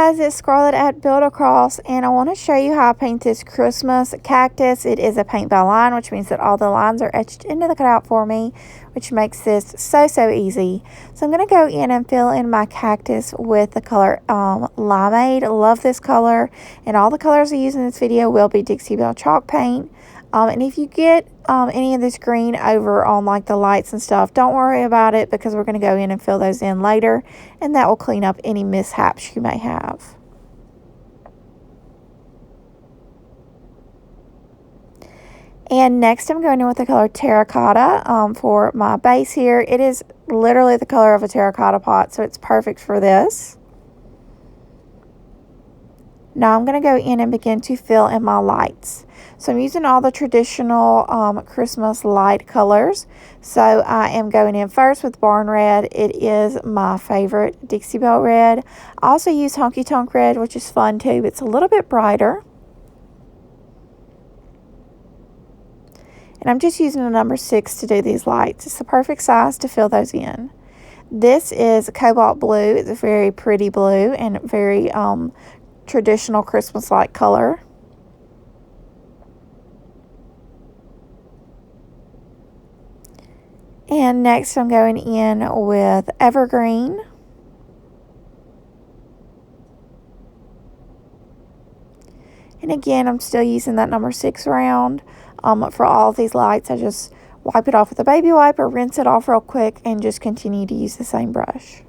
guys, it's Scarlett at Build Across, and I want to show you how I paint this Christmas cactus. It is a paint by line, which means that all the lines are etched into the cutout for me, which makes this so easy. So I'm going to go in and fill in my cactus with the color Limeade. I love this color, and all the colors I use in this video will be Dixie Belle chalk paint. And if you get any of this green over on like the lights and stuff, don't worry about it, because we're going to go in and fill those in later, and that will clean up any mishaps you may have. And next I'm going in with the color terracotta for my base here. It is literally the color of a terracotta pot, so it's perfect for this. Now I'm going to go in and begin to fill in my lights. So I'm using all the traditional Christmas light colors. So I am going in first with Barn Red. It is my favorite Dixie Belle red. I also use Honky Tonk Red, which is fun too. It's a little bit brighter. And I'm just using a number 6 to do these lights. It's the perfect size to fill those in. This is cobalt blue. It's a very pretty blue and very traditional Christmas light color. And next I'm going in with evergreen. And again, I'm still using that number 6 round for all of these lights. I just wipe it off with a baby wipe or rinse it off real quick and just continue to use the same brush.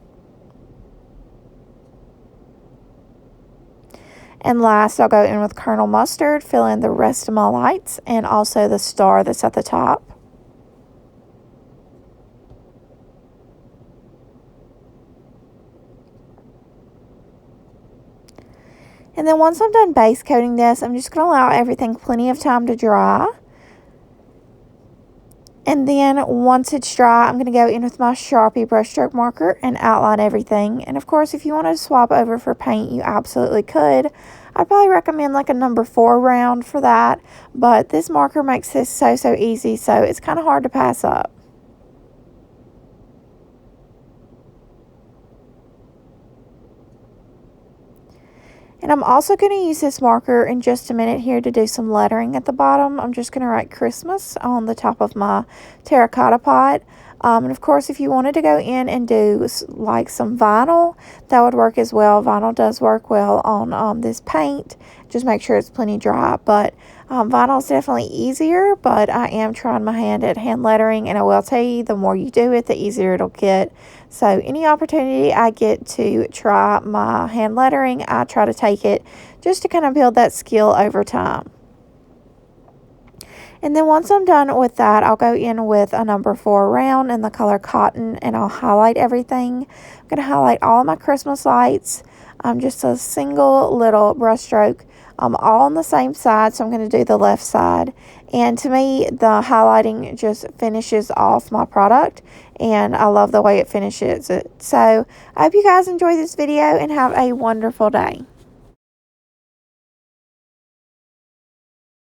And last, I'll go in with Colonel Mustard, fill in the rest of my lights, and also the star that's at the top. And then once I'm done base coating this, I'm just going to allow everything plenty of time to dry. And then once it's dry, I'm going to go in with my Sharpie brushstroke marker and outline everything. And of course, if you wanted to swap over for paint, you absolutely could. I'd probably recommend like a number 4 round for that. But this marker makes this so easy, so it's kind of hard to pass up. And I'm also going to use this marker in just a minute here to do some lettering at the bottom. I'm just going to write Christmas on the top of my terracotta pot. And of course, if you wanted to go in and do like some vinyl, that would work as well. Vinyl does work well on this paint. Just make sure it's plenty dry. But vinyl is definitely easier, but I am trying my hand at hand lettering, and I will tell you, the more you do it, the easier it'll get. So any opportunity I get to try my hand lettering, I try to take it just to kind of build that skill over time. And then once I'm done with that, I'll go in with a number 4 round in the color cotton, and I'll highlight everything. I'm going to highlight all of my Christmas lights, just a single little brush stroke, all on the same side. So I'm going to do the left side. And to me, the highlighting just finishes off my product, and I love the way it finishes it. So I hope you guys enjoy this video and have a wonderful day.